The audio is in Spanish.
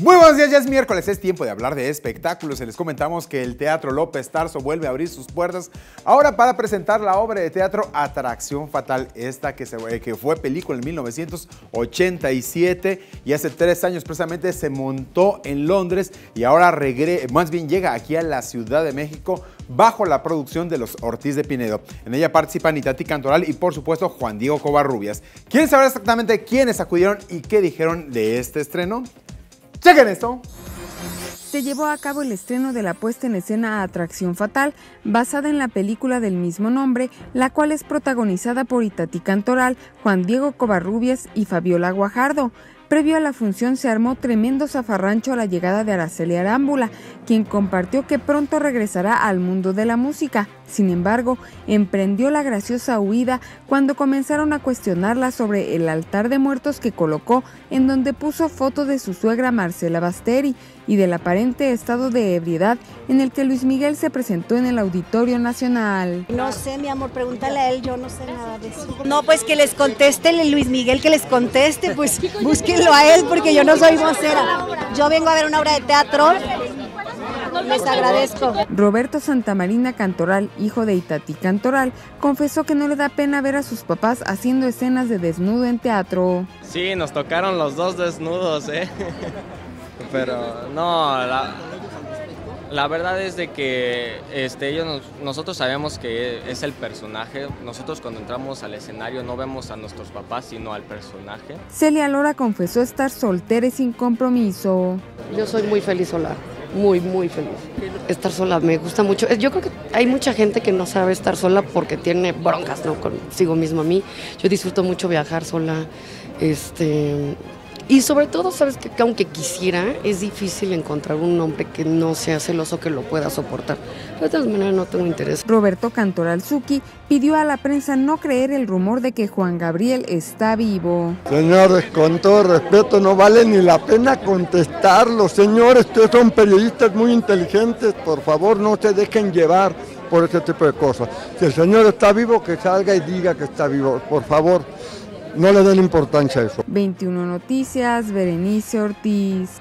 Muy buenos días, ya es miércoles, es tiempo de hablar de espectáculos. Les comentamos que el Teatro López Tarso vuelve a abrir sus puertas ahora para presentar la obra de teatro Atracción Fatal, esta que fue película en 1987 y hace 3 años precisamente se montó en Londres y ahora llega aquí a la Ciudad de México bajo la producción de los Ortiz de Pinedo. En ella participan Itatí Cantoral y por supuesto Juan Diego Covarrubias. ¿Quieren saber exactamente quiénes acudieron y qué dijeron de este estreno? ¡Chequen esto! Se llevó a cabo el estreno de la puesta en escena Atracción Fatal, basada en la película del mismo nombre, la cual es protagonizada por Itatí Cantoral, Juan Diego Covarrubias y Fabiola Guajardo. Previo a la función se armó tremendo zafarrancho a la llegada de Araceli Arámbula, quien compartió que pronto regresará al mundo de la música. Sin embargo, emprendió la graciosa huida cuando comenzaron a cuestionarla sobre el altar de muertos que colocó, en donde puso foto de su suegra Marcela Basteri y del aparente estado de ebriedad en el que Luis Miguel se presentó en el Auditorio Nacional. No sé, mi amor, pregúntale a él, yo no sé nada de eso. No, pues que les conteste Luis Miguel, que les conteste, pues búsquenlo a él porque yo no soy vocera. Yo vengo a ver una obra de teatro. Les agradezco. Roberto Santamarina Cantoral, hijo de Itatí Cantoral, confesó que no le da pena ver a sus papás haciendo escenas de desnudo en teatro. Sí, nos tocaron los dos desnudos, pero no, la verdad es de que nosotros sabemos que es el personaje. Nosotros cuando entramos al escenario no vemos a nuestros papás, sino al personaje. Celia Lora confesó estar soltera y sin compromiso. Yo soy muy feliz sola. Muy feliz. Estar sola me gusta mucho. Yo creo que hay mucha gente que no sabe estar sola porque tiene broncas, ¿no? Consigo mismo. A mí, yo disfruto mucho viajar sola. Y sobre todo, sabes que aunque quisiera, es difícil encontrar un hombre que no sea celoso, que lo pueda soportar. De todas maneras, no tengo interés. Roberto Cantoral Zucchi pidió a la prensa no creer el rumor de que Juan Gabriel está vivo. Señores, con todo respeto, no vale ni la pena contestarlo. Señores, ustedes son periodistas muy inteligentes, por favor, no se dejen llevar por ese tipo de cosas. Si el señor está vivo, que salga y diga que está vivo, por favor. No le den importancia a eso. 21 Noticias, Berenice Ortiz.